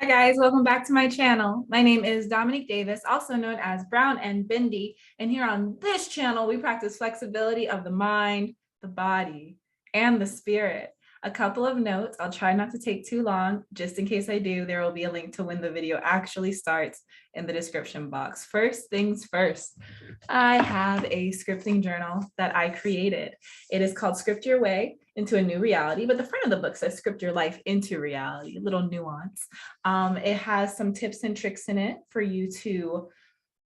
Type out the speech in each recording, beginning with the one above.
Hi guys, welcome back to my channel. My name is Dominique Davis, also known as Brown and Bendy. And here on this channel, we practice flexibility of the mind, the body, and the spirit. A couple of notes, I'll try not to take too long. Just in case I do, there will be a link to when the video actually starts in the description box. First things first, I have a scripting journal that I created. It is called Script Your Way into a New Reality, but the front of the book says Script Your Life into Reality, a little nuance. It has some tips and tricks in it for you to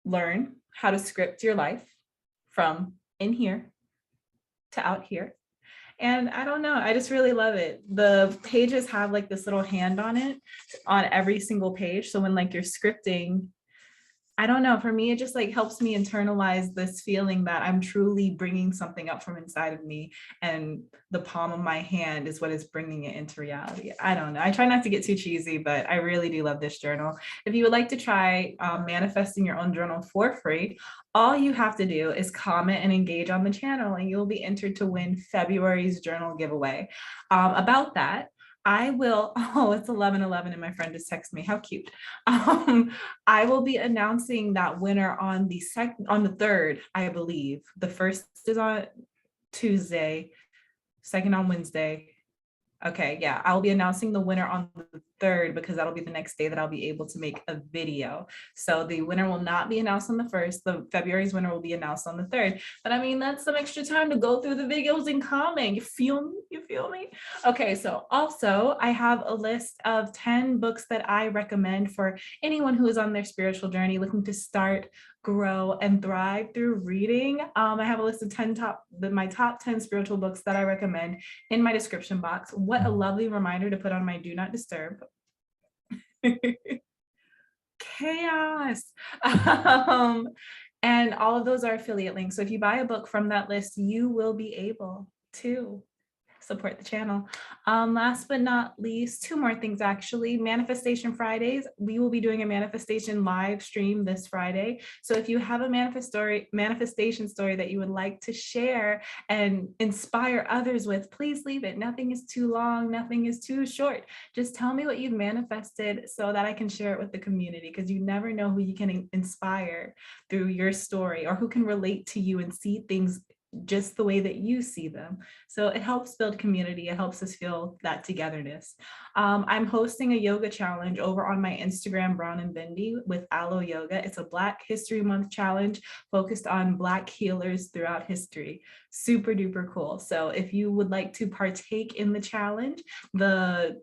learn how to script your life from in here to out here. And I don't know, I just really love it. The pages have like this little hand on it on every single page. So when like you're scripting, I don't know, for me, it just like helps me internalize this feeling that I'm truly bringing something up from inside of me, and the palm of my hand is what is bringing it into reality. I don't know. I try not to get too cheesy, but I really do love this journal. If you would like to try manifesting your own journal for free, all you have to do is comment and engage on the channel, and you'll be entered to win February's journal giveaway. About that, I will, oh, it's 11:11 and my friend just texted me, how cute. I will be announcing that winner on the 3rd, I believe. The first is on Tuesday, second on Wednesday. Okay, yeah, I'll be announcing the winner on the 3rd because that'll be the next day that I'll be able to make a video. So the winner will not be announced on the 1st. The February's winner will be announced on the 3rd. But I mean, that's some extra time to go through the videos and comment. You feel me? You feel me? Okay, so also I have a list of 10 books that I recommend for anyone who is on their spiritual journey looking to start, grow, and thrive through reading. I have a list of my top 10 spiritual books that I recommend in my description box. What a lovely reminder to put on my do not disturb. Chaos. And all of those are affiliate links. So if you buy a book from that list, you will be able to support the channel. Last but not least, 2 more things actually. Manifestation Fridays. We will be doing a manifestation live stream this Friday. So if you have a manifestation story that you would like to share and inspire others with, please leave it. Nothing is too long, nothing is too short. Just tell me what you've manifested so that I can share it with the community, because you never know who you can inspire through your story or who can relate to you and see things just the way that you see them. So it helps build community. It helps us feel that togetherness. I'm hosting a yoga challenge over on my Instagram, BrownandBendy, with Aloe Yoga. It's a Black History Month challenge focused on Black healers throughout history. Super duper cool. So if you would like to partake in the challenge, the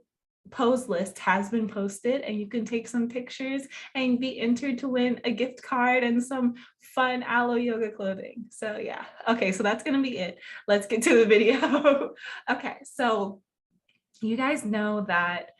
pose list has been posted and you can take some pictures and be entered to win a gift card and some fun Aloe Yoga clothing. So yeah, okay, so that's gonna be it. Let's get to the video. Okay, so you guys know that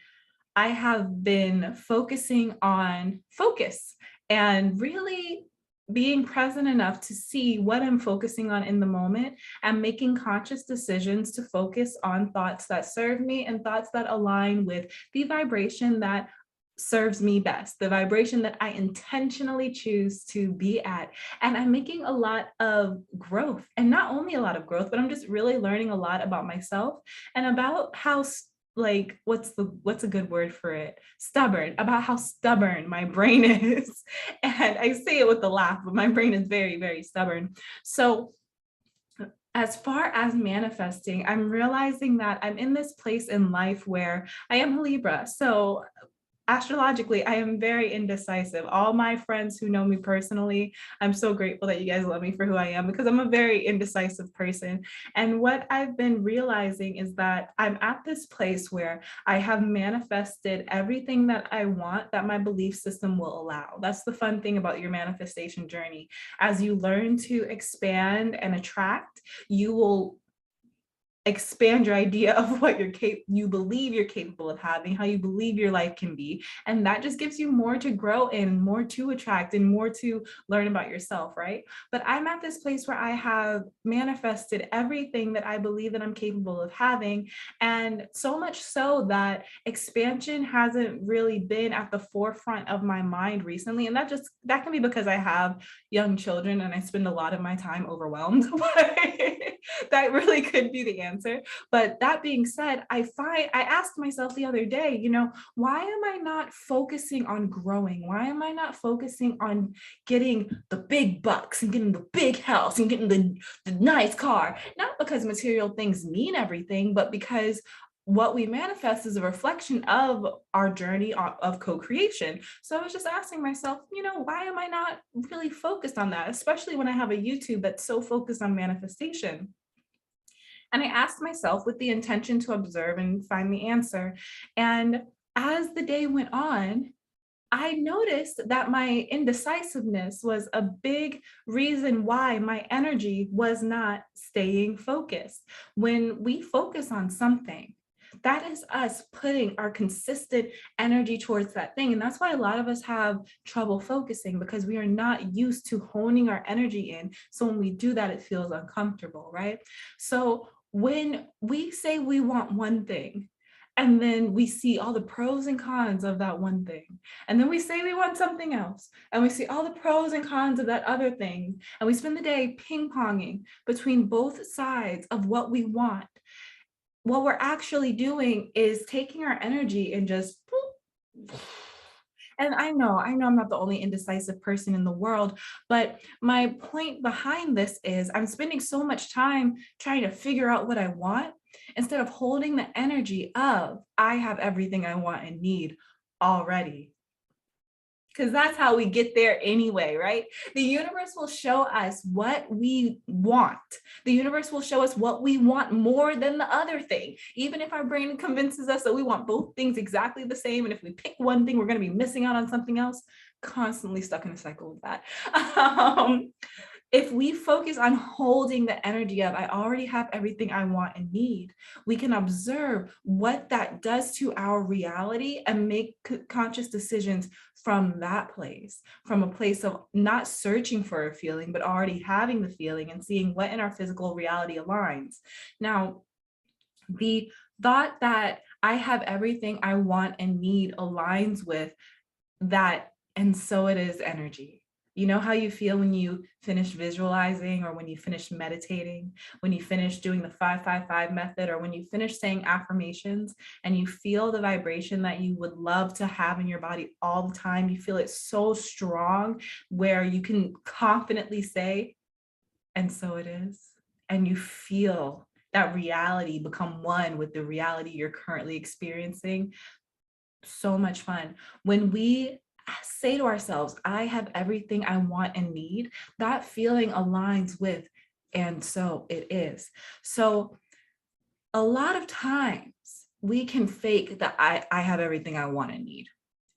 I have been focusing on focus and really being present enough to see what I'm focusing on in the moment and making conscious decisions to focus on thoughts that serve me and thoughts that align with the vibration that serves me best, the vibration that I intentionally choose to be at. And I'm making a lot of growth, and not only a lot of growth, but I'm just really learning a lot about myself and about how like what's a good word for it, stubborn, about how stubborn my brain is. And I say it with a laugh, but my brain is very, very stubborn. So as far as manifesting, I'm realizing that I'm in this place in life where I am a Libra. So astrologically, I am very indecisive. All my friends who know me personally, I'm so grateful that you guys love me for who I am, because I'm a very indecisive person. And what I've been realizing is that I'm at this place where I have manifested everything that I want that my belief system will allow. That's the fun thing about your manifestation journey. As you learn to expand and attract, you will expand your idea of what you believe you're capable of having, how you believe your life can be. And that just gives you more to grow in, more to attract, and more to learn about yourself, right? But I'm at this place where I have manifested everything that I believe that I'm capable of having. And so much so that expansion hasn't really been at the forefront of my mind recently. And that can be because I have young children and I spend a lot of my time overwhelmed. But that really could be the answer. answer. But that being said, I asked myself the other day, why am I not focusing on growing? Why am I not focusing on getting the big bucks and getting the big house and getting the nice car? Not because material things mean everything, but because what we manifest is a reflection of our journey of co-creation. So I was just asking myself, why am I not really focused on that, especially when I have a YouTube that's so focused on manifestation? And I asked myself with the intention to observe and find the answer. And as the day went on, I noticed that my indecisiveness was a big reason why my energy was not staying focused. When we focus on something, that is us putting our consistent energy towards that thing. And that's why a lot of us have trouble focusing, because we are not used to honing our energy in. So when we do that, it feels uncomfortable, right? So when we say we want one thing, and then we see all the pros and cons of that one thing, and then we say we want something else, and we see all the pros and cons of that other thing, and we spend the day ping-ponging between both sides of what we want, what we're actually doing is taking our energy and just boop. And I know I'm not the only indecisive person in the world, but my point behind this is I'm spending so much time trying to figure out what I want instead of holding the energy of I have everything I want and need already. Because that's how we get there anyway, right? The universe will show us what we want. The universe will show us what we want more than the other thing. Even if our brain convinces us that we want both things exactly the same, and if we pick one thing, we're going to be missing out on something else, constantly stuck in a cycle with that. If we focus on holding the energy of, I already have everything I want and need, we can observe what that does to our reality and make conscious decisions from that place, from a place of not searching for a feeling, but already having the feeling and seeing what in our physical reality aligns. Now, the thought that I have everything I want and need aligns with that, and so it is energy. You know how you feel when you finish visualizing, or when you finish meditating, when you finish doing the 5-5-5 method, or when you finish saying affirmations and you feel the vibration that you would love to have in your body all the time. You feel it so strong where you can confidently say, and so it is. And you feel that reality become one with the reality you're currently experiencing. So much fun. When we say to ourselves, I have everything I want and need, that feeling aligns with, and so it is. So a lot of times we can fake that I have everything I want and need.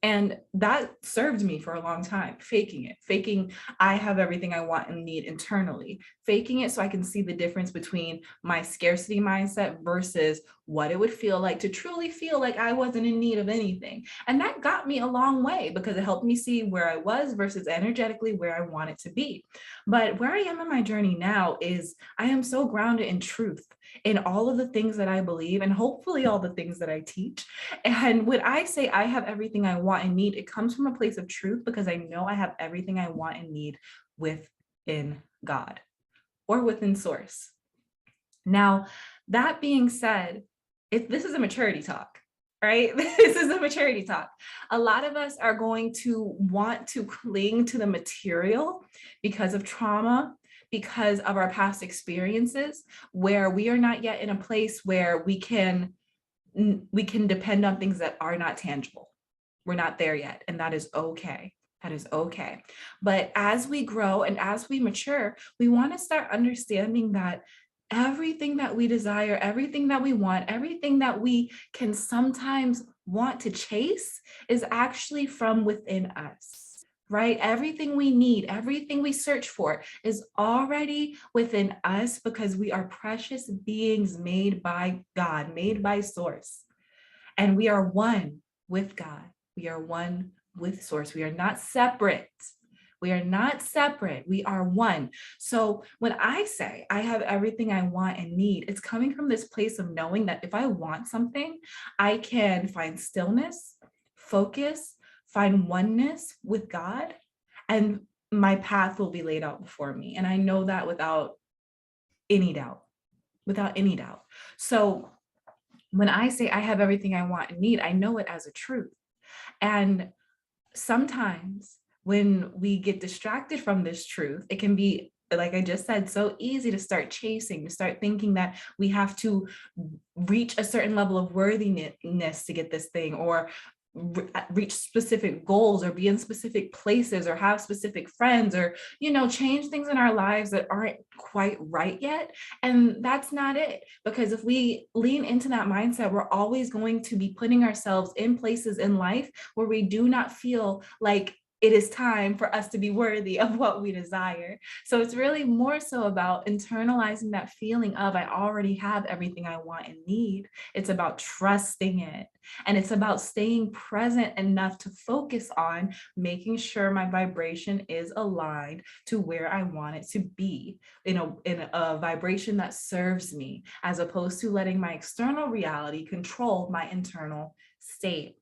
And that served me for a long time, faking I have everything I want and need internally, faking it so I can see the difference between my scarcity mindset versus what it would feel like to truly feel like I wasn't in need of anything. And that got me a long way because it helped me see where I was versus energetically where I wanted to be. But where I am in my journey now is I am so grounded in truth, in all of the things that I believe, and hopefully all the things that I teach. And when I say I have everything I want and need, it comes from a place of truth because I know I have everything I want and need within God or within source. Now, that being said, this is a maturity talk, right? This is a maturity talk. A lot of us are going to want to cling to the material because of trauma, because of our past experiences, where we are not yet in a place where we can depend on things that are not tangible. We're not there yet, and that is okay. That is okay. But as we grow and as we mature, we want to start understanding that everything that we desire, everything that we want, everything that we can sometimes want to chase is actually from within us, right? Everything we need, everything we search for is already within us because we are precious beings made by God, made by source. And we are one with God. We are one with source. We are not separate. We are not separate. We are one. So when I say I have everything I want and need, it's coming from this place of knowing that if I want something, I can find stillness, focus, find oneness with God, and my path will be laid out before me. And I know that without any doubt. without any doubt. So when I say I have everything I want and need, I know it as a truth. And sometimes when we get distracted from this truth, it can be, like I just said, so easy to start chasing, to start thinking that we have to reach a certain level of worthiness to get this thing, or reach specific goals, or be in specific places, or have specific friends, or change things in our lives that aren't quite right yet. And that's not it, because if we lean into that mindset, we're always going to be putting ourselves in places in life where we do not feel like it is time for us to be worthy of what we desire. So it's really more so about internalizing that feeling of I already have everything I want and need. It's about trusting it. And it's about staying present enough to focus on making sure my vibration is aligned to where I want it to be, in a vibration that serves me, as opposed to letting my external reality control my internal state.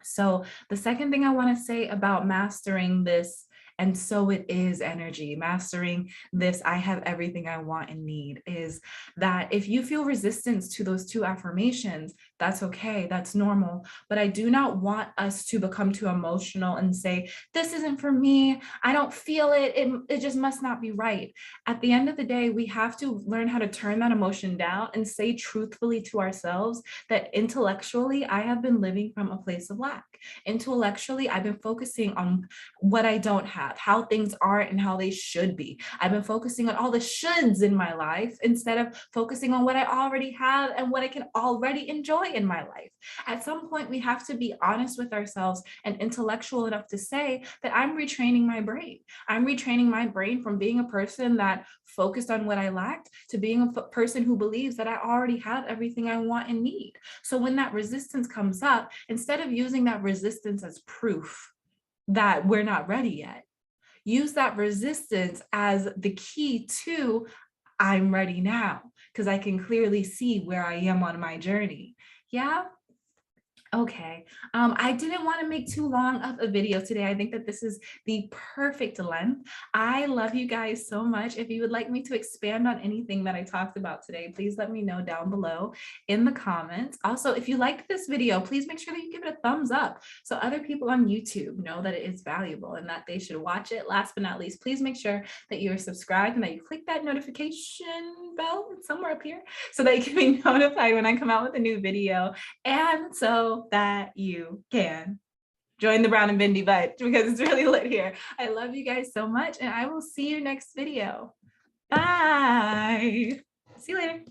So the second thing I want to say about mastering this, and so it is energy, mastering this, I have everything I want and need, is that if you feel resistance to those two affirmations, that's okay, that's normal. But I do not want us to become too emotional and say, this isn't for me, I don't feel it, it just must not be right. At the end of the day, we have to learn how to turn that emotion down and say truthfully to ourselves that intellectually, I have been living from a place of lack. Intellectually, I've been focusing on what I don't have, how things aren't and how they should be. I've been focusing on all the shoulds in my life instead of focusing on what I already have and what I can already enjoy in my life. At some point, we have to be honest with ourselves and intellectual enough to say that I'm retraining my brain. I'm retraining my brain from being a person that focused on what I lacked to being a person who believes that I already have everything I want and need. So when that resistance comes up, instead of using that resistance as proof that we're not ready yet, use that resistance as the key to I'm ready now, because I can clearly see where I am on my journey. Yeah. Okay, I didn't want to make too long of a video today. I think that this is the perfect length. I love you guys so much. If you would like me to expand on anything that I talked about today, please let me know down below in the comments. Also, if you liked this video, please make sure that you give it a thumbs up so other people on YouTube know that it is valuable and that they should watch it. Last but not least, please make sure that you are subscribed and that you click that notification bell somewhere up here so that you can be notified when I come out with a new video. And so that you can join the Brown and Bendy bunch, because it's really lit here. I love you guys so much, and I will see you next video. Bye. See you later.